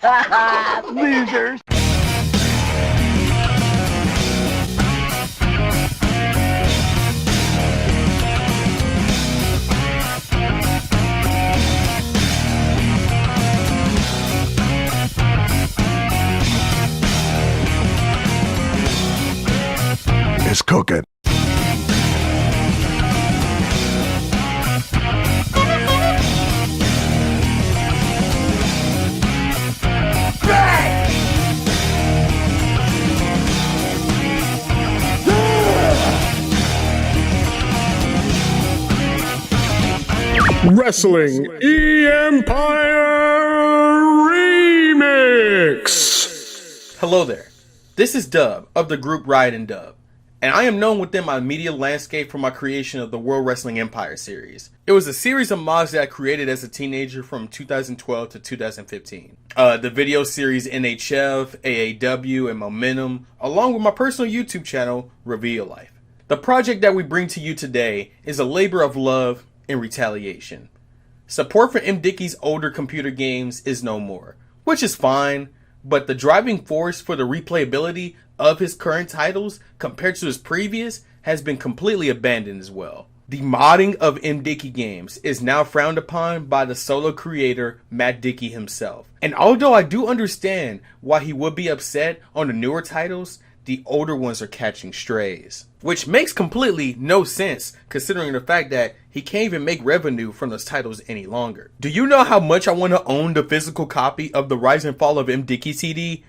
Losers. It's cooking. Wrestling Mpire Remix! Hello there, this is Dub of the group Ride and Dub, and I am known within my media landscape for my creation of the World Wrestling Empire series. It was a series of mods that I created as a teenager from 2012 to 2015. The video series NHF, AAW, and Momentum, along with my personal YouTube channel, Reveal Life. The project that we bring to you today is a labor of love and retaliation. Support for M. Dickie's older computer games is no more, which is fine, but the driving force for the replayability of his current titles compared to his previous has been completely abandoned as well. The modding of M. Dickie games is now frowned upon by the solo creator Mat Dickie himself. And although I do understand why he would be upset on the newer titles, the older ones are catching strays. Which makes completely no sense considering the fact that he can't even make revenue from those titles any longer. Do you know how much I want to own the physical copy of the Rise and Fall of M. Dickie CD?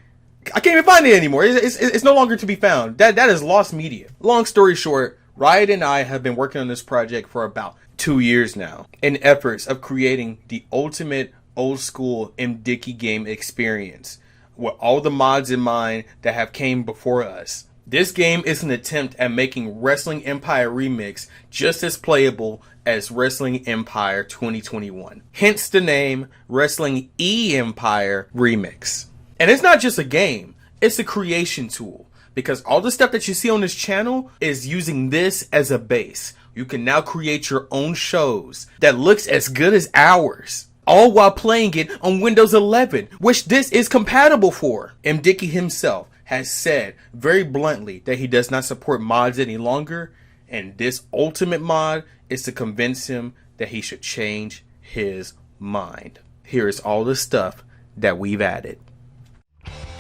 I can't even find it anymore. It's no longer to be found. That is lost media. Long story short, Riot and I have been working on this project for about 2 years now in efforts of creating the ultimate old school M. Dickie game experience with all the mods in mind that have came before us. This game is an attempt at making Wrestling Mpire Remix just as playable as Wrestling Mpire 2021. Hence the name Wrestling E-Mpire Remix. And it's not just a game, it's a creation tool. Because all the stuff that you see on this channel is using this as a base. You can now create your own shows that looks as good as ours, all while playing it on Windows 11, which this is compatible for. M. Dickie himself has said very bluntly that he does not support mods any longer, and this ultimate mod is to convince him that he should change his mind. Here is all the stuff that we've added.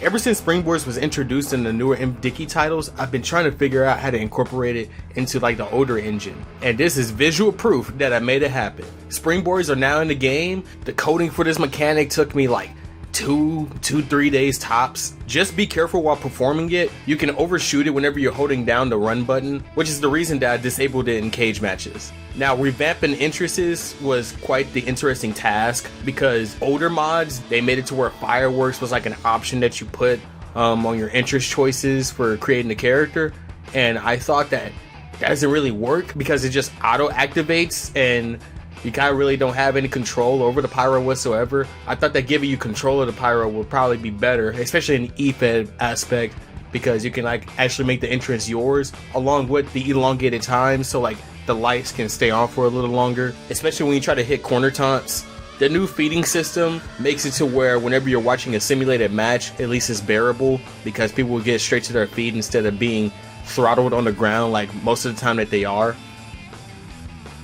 Ever since Springboards was introduced in the newer M. Dickie titles, I've been trying to figure out how to incorporate it into like the older engine. And this is visual proof that I made it happen. Springboards are now in the game. The coding for this mechanic took me like 3 days tops. Just be careful while performing it. You can overshoot it whenever you're holding down the run button, which is the reason that I disabled it in cage matches. Now, revamping entrances was quite the interesting task because older mods, they made it to where fireworks was like an option that you put on your entrance choices for creating the character. And I thought that doesn't really work because it just auto activates and you kind of really don't have any control over the pyro whatsoever. I thought that giving you control of the pyro would probably be better, especially in the E-Fed aspect, because you can like actually make the entrance yours along with the elongated time, so like the lights can stay on for a little longer, especially when you try to hit corner taunts. The new feeding system makes it to where whenever you're watching a simulated match, at least it's bearable because people will get straight to their feet instead of being throttled on the ground like most of the time that they are.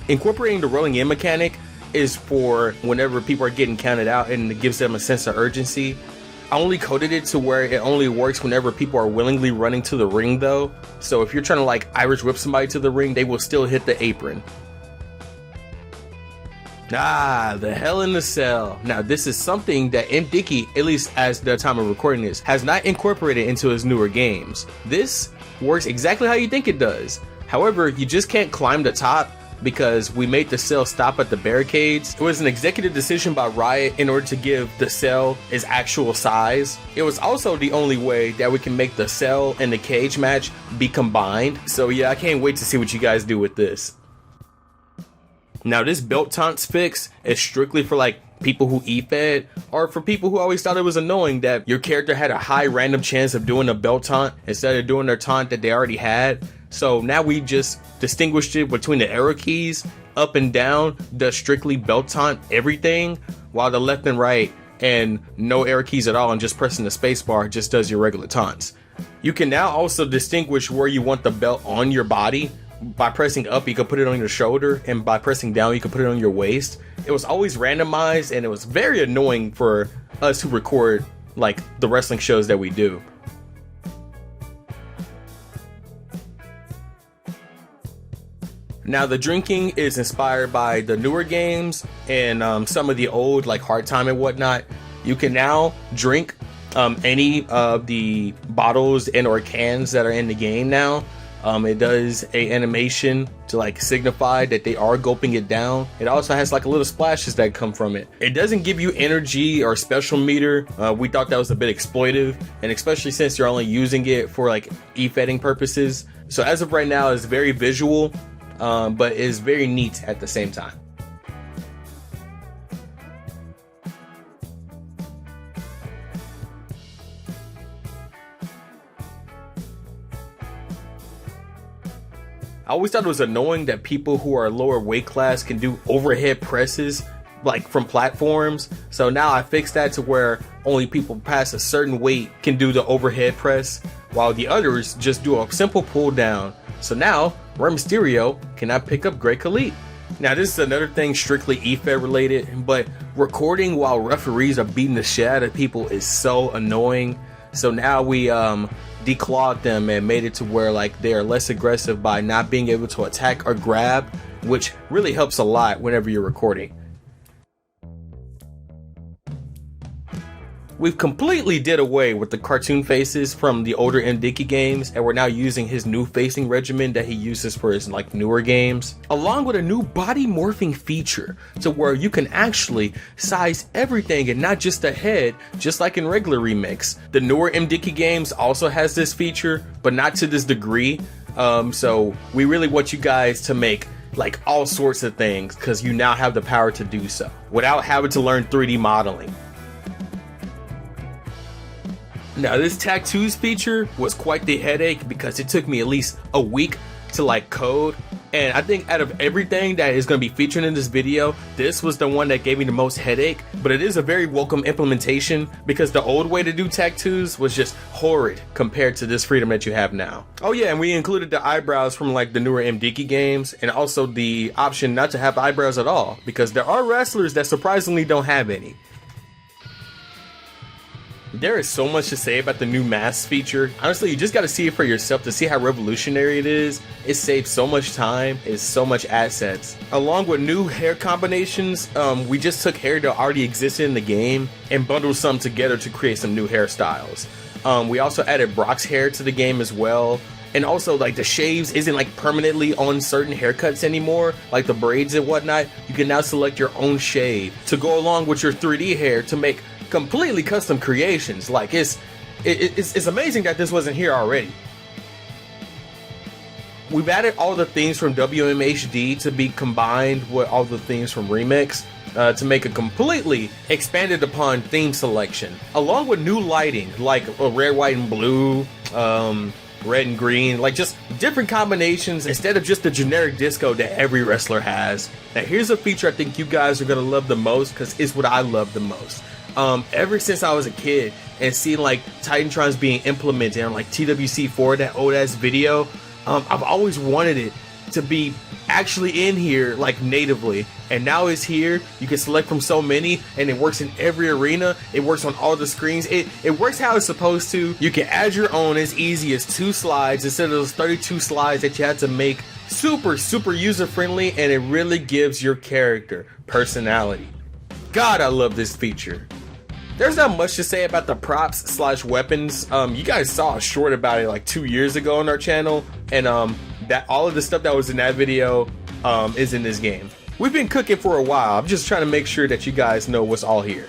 Incorporating the rolling in mechanic is for whenever people are getting counted out, and it gives them a sense of urgency. I only coded it to where it only works whenever people are willingly running to the ring though. So if you're trying to like Irish whip somebody to the ring, they will still hit the apron. The Hell in the Cell. Now this is something that M. Dickie, at least as the time of recording this, has not incorporated into his newer games. This works exactly how you think it does. However, you just can't climb the top because we made the cell stop at the barricades. It was an executive decision by Riot in order to give the cell its actual size. It was also the only way that we can make the cell and the cage match be combined. So yeah, I can't wait to see what you guys do with this. Now this belt taunts fix is strictly for like people who E-Fed, or for people who always thought it was annoying that your character had a high random chance of doing a belt taunt instead of doing their taunt that they already had. So now we just distinguished it between the arrow keys. Up and down does strictly belt taunt everything, while the left and right and no arrow keys at all, and just pressing the spacebar just does your regular taunts. You can now also distinguish where you want the belt on your body. By pressing up, you can put it on your shoulder, and by pressing down, you can put it on your waist. It was always randomized, and it was very annoying for us who record like the wrestling shows that we do. Now the drinking is inspired by the newer games and some of the old like Hard Time and whatnot. You can now drink any of the bottles and or cans that are in the game now. It does a animation to like signify that they are gulping it down. It also has like a little splashes that come from it. It doesn't give you energy or special meter. We thought that was a bit exploitive, and especially since you're only using it for like e-fetting purposes. So as of right now, it's very visual, but is very neat at the same time. I always thought it was annoying that people who are lower weight class can do overhead presses like from platforms. So now I fixed that to where only people past a certain weight can do the overhead press, while the others just do a simple pull down. So now Rey Mysterio cannot pick up Great Khali. Now this is another thing strictly E-Fed related, but recording while referees are beating the shit out of people is so annoying. So now we declawed them and made it to where like they are less aggressive by not being able to attack or grab, which really helps a lot whenever you're recording. We've completely did away with the cartoon faces from the older M. Dickie games, and we're now using his new facing regimen that he uses for his like newer games, along with a new body morphing feature to where you can actually size everything and not just the head, just like in regular Remix. The newer M. Dickie games also has this feature, but not to this degree. So we really want you guys to make like all sorts of things, because you now have the power to do so without having to learn 3D modeling. Now this tattoos feature was quite the headache, because it took me at least a week to like code, and I think out of everything that is going to be featured in this video, this was the one that gave me the most headache. But it is a very welcome implementation, because the old way to do tattoos was just horrid compared to this freedom that you have now. Oh yeah, and we included the eyebrows from like the newer M. Dickie games, and also the option not to have eyebrows at all, because there are wrestlers that surprisingly don't have any. There is so much to say about the new mask feature. Honestly, you just got to see it for yourself to see how revolutionary it is. It saves so much time, it's so much assets. Along with new hair combinations, we just took hair that already existed in the game and bundled some together to create some new hairstyles. We also added Brock's hair to the game as well. And also, like, the shaves isn't like permanently on certain haircuts anymore, like the braids and whatnot. You can now select your own shave to go along with your 3D hair to make completely custom creations. Like it's amazing that this wasn't here already. We've added all the themes from WMHD to be combined with all the themes from Remix to make a completely expanded upon theme selection, along with new lighting like red, white, and blue, red and green, like just different combinations instead of just the generic disco that every wrestler has. Now here's a feature I think you guys are gonna love the most, because it's what I love the most. Ever since I was a kid and seeing like Titantrons being implemented on like TWC4, that old ass video, I've always wanted it to be actually in here like natively, and now it's here. You can select from so many, and it works in every arena. It works on all the screens. It works how it's supposed to. You can add your own as easy as 2 slides instead of those 32 slides that you had to make. Super user friendly, and it really gives your character personality. God, I love this feature. There's not much to say about the props / weapons. You guys saw a short about it like 2 years ago on our channel, and that all of the stuff that was in that video is in this game. We've been cooking for a while. I'm just trying to make sure that you guys know what's all here.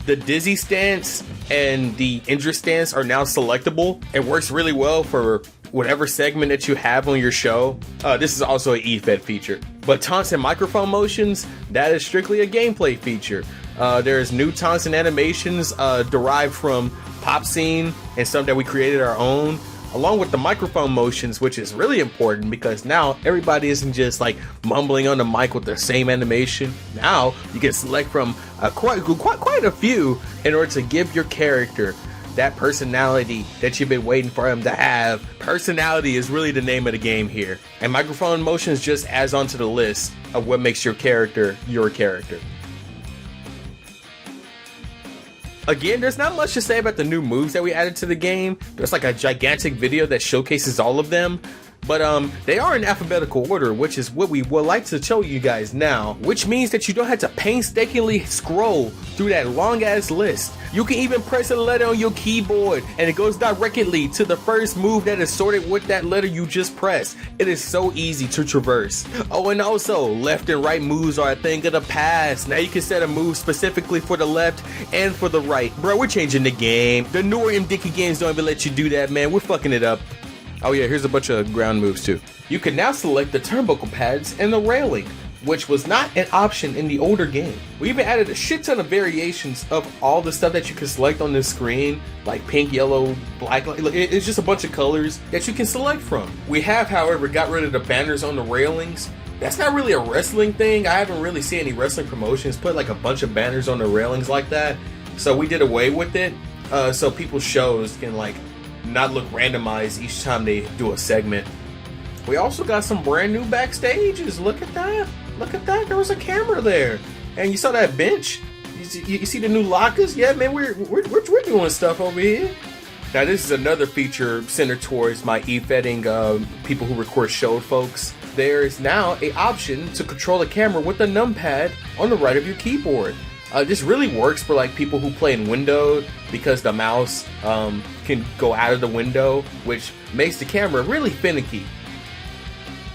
The dizzy stance and the injure stance are now selectable. It works really well for whatever segment that you have on your show. This is also an E-Fed feature. But taunts and microphone motions, that is strictly a gameplay feature. There's new taunts and animations derived from Pop Scene and some that we created our own. along with the microphone motions, which is really important because now everybody isn't just like mumbling on the mic with the same animation. Now you can select from quite a few in order to give your character that personality that you've been waiting for him to have. Personality is really the name of the game here, and microphone motions just adds on to the list of what makes your character your character. Again, there's not much to say about the new moves that we added to the game. There's like a gigantic video that showcases all of them. But they are in alphabetical order, which is what we would like to show you guys now, which means that you don't have to painstakingly scroll through that long ass list. You can even press a letter on your keyboard and it goes directly to the first move that is sorted with that letter you just pressed. It is so easy to traverse. Oh, and also left and right moves are a thing of the past. Now you can set a move specifically for the left and for the right. Bro, we're changing the game. The newer M. Dickie games don't even let you do that, man. We're fucking it up. Oh yeah, here's a bunch of ground moves too. You can now select the turnbuckle pads and the railing, which was not an option in the older game. We even added a shit ton of variations of all the stuff that you can select on this screen, like pink, yellow, black. It's just a bunch of colors that you can select from. We have, however, got rid of the banners on the railings. That's not really a wrestling thing. I haven't really seen any wrestling promotions put like a bunch of banners on the railings like that. So we did away with it, so people's shows can like not look randomized each time they do a segment. We also got some brand new backstages. Look at that. Look at that. There was a camera there. And you saw that bench? You see the new lockers? Yeah, man, we're doing stuff over here. Now, this is another feature centered towards my e-fetting people who record show folks. There is now an option to control the camera with the numpad on the right of your keyboard. This really works for like people who play in Windows because the mouse can go out of the window, which makes the camera really finicky.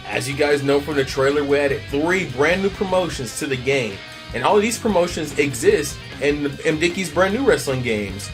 As you guys know from the trailer, we added 3 brand new promotions to the game, and all of these promotions exist in M. Dickie's brand new wrestling games,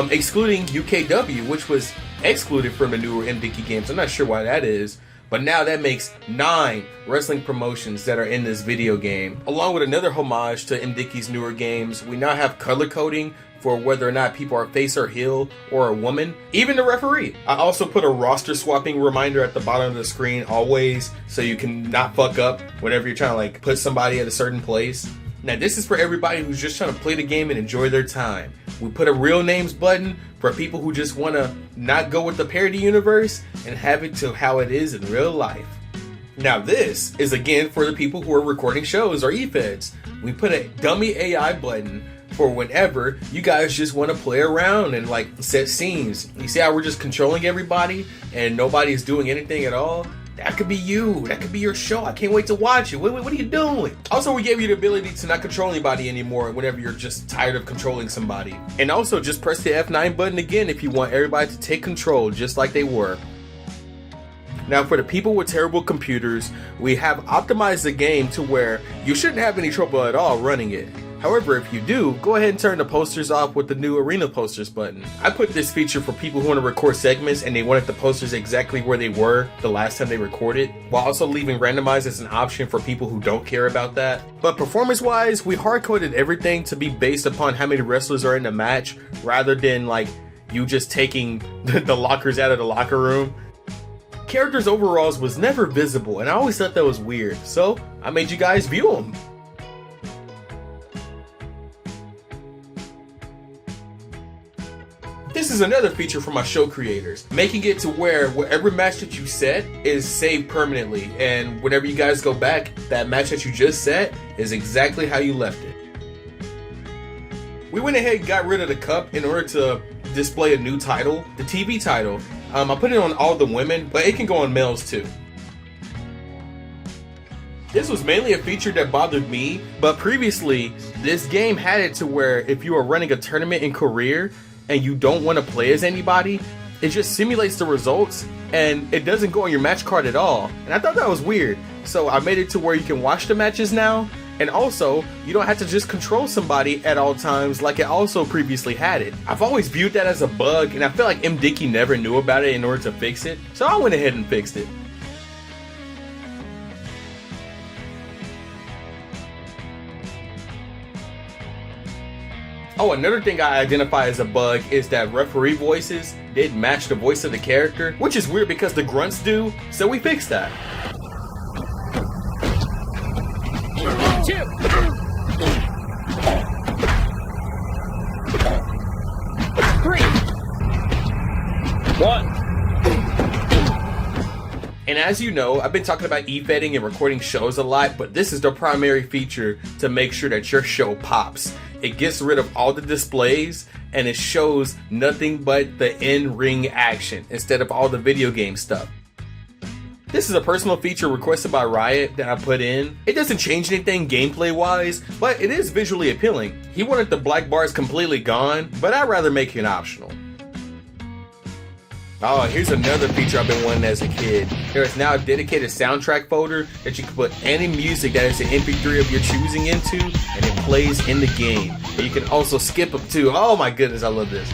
excluding UKW, which was excluded from the newer M. Dickie games. I'm not sure why that is. But now that makes 9 wrestling promotions that are in this video game. Along with another homage to M. Dickie's newer games, we now have color coding for whether or not people are face or heel or a woman, even the referee. I also put a roster swapping reminder at the bottom of the screen always, so you can not fuck up whenever you're trying to like put somebody at a certain place. Now this is for everybody who's just trying to play the game and enjoy their time. We put a real names button for people who just want to not go with the parody universe and have it to how it is in real life. Now this is again for the people who are recording shows or e-feds. We put a dummy AI button for whenever you guys just want to play around and like set scenes. You see how we're just controlling everybody and nobody's doing anything at all? That could be you. That could be your show. I can't wait to watch it. What are you doing? Also, we gave you the ability to not control anybody anymore whenever you're just tired of controlling somebody. And also, just press the F9 button again if you want everybody to take control just like they were. Now, for the people with terrible computers, we have optimized the game to where you shouldn't have any trouble at all running it. However, if you do, go ahead and turn the posters off with the new arena posters button. I put this feature for people who want to record segments and they wanted the posters exactly where they were the last time they recorded, while also leaving randomized as an option for people who don't care about that. But performance-wise, we hard-coded everything to be based upon how many wrestlers are in the match, rather than like you just taking the lockers out of the locker room. Characters' overalls was never visible, and I always thought that was weird, so I made you guys view them. This is another feature for my show creators, making it to where whatever match that you set is saved permanently, and whenever you guys go back, that match that you just set is exactly how you left it. We went ahead and got rid of the cup in order to display a new title, the TV title. I put it on all the women, but it can go on males too. This was mainly a feature that bothered me, but previously, this game had it to where if you are running a tournament in career and you don't want to play as anybody, it just simulates the results and it doesn't go on your match card at all. And I thought that was weird. So I made it to where you can watch the matches now, and also you don't have to just control somebody at all times like it also previously had it. I've always viewed that as a bug, and I feel like M. Dickie never knew about it in order to fix it, so I went ahead and fixed it. Oh, another thing I identify as a bug is that referee voices didn't match the voice of the character, which is weird because the grunts do, so we fixed that. 2, 3, 1. And as you know, I've been talking about e-fetting and recording shows a lot, but this is the primary feature to make sure that your show pops. It gets rid of all the displays and it shows nothing but the in-ring action instead of all the video game stuff. This is a personal feature requested by Riot that I put in. It doesn't change anything gameplay wise, but it is visually appealing. He wanted the black bars completely gone, but I'd rather make it optional. Oh, here's another feature I've been wanting as a kid. There is now a dedicated soundtrack folder that you can put any music that is an MP3 of your choosing into, and it plays in the game. And you can also skip them too. Oh my goodness, I love this.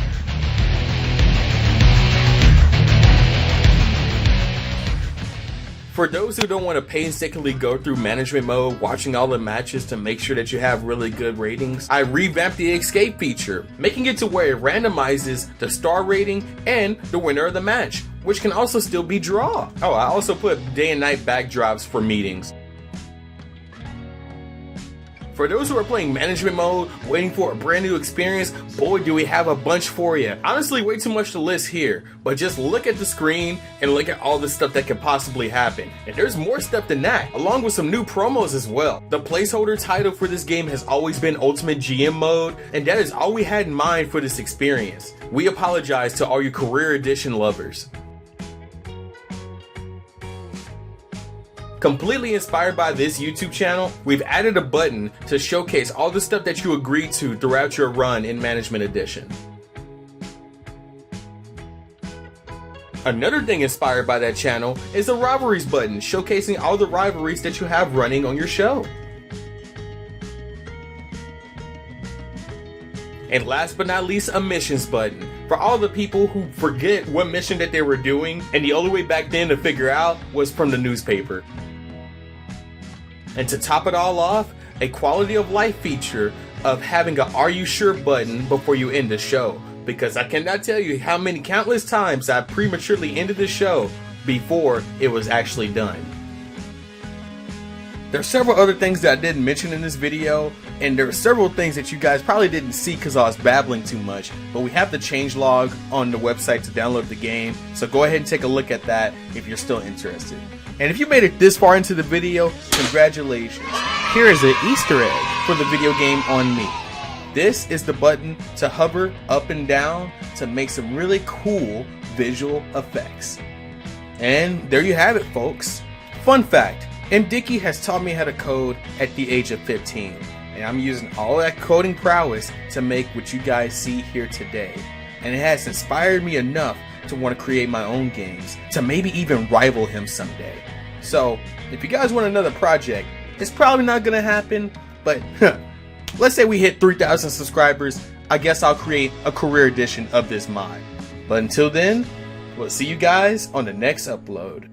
For those who don't want to painstakingly go through management mode, watching all the matches to make sure that you have really good ratings, I revamped the escape feature, making it to where it randomizes the star rating and the winner of the match, which can also still be draw. Oh, I also put day and night backdrops for meetings. For those who are playing management mode, waiting for a brand new experience, boy do we have a bunch for you. Honestly, way too much to list here, but just look at the screen and look at all the stuff that could possibly happen. And there's more stuff than that, along with some new promos as well. The placeholder title for this game has always been Ultimate GM mode, and that is all we had in mind for this experience. We apologize to all you Career Edition lovers. Completely inspired by this YouTube channel, we've added a button to showcase all the stuff that you agreed to throughout your run in Management Edition. Another thing inspired by that channel is the Rivalries button, showcasing all the rivalries that you have running on your show. And last but not least, a missions button. For all the people who forget what mission that they were doing, and the only way back then to figure out was from the newspaper. And to top it all off, a quality of life feature of having a "Are you sure" button before you end the show. Because I cannot tell you how many countless times I prematurely ended the show before it was actually done. There are several other things that I didn't mention in this video, and there are several things that you guys probably didn't see because I was babbling too much, but we have the changelog on the website to download the game, so go ahead and take a look at that if you're still interested. And if you made it this far into the video, congratulations. Here is an Easter egg for the video game on me. This is the button to hover up and down to make some really cool visual effects. And there you have it, folks. Fun fact. Mat Dickie has taught me how to code at the age of 15, and I'm using all that coding prowess to make what you guys see here today. And it has inspired me enough to want to create my own games, to maybe even rival him someday. So, if you guys want another project, it's probably not going to happen, but let's say we hit 3,000 subscribers, I guess I'll create a career edition of this mod. But until then, we'll see you guys on the next upload.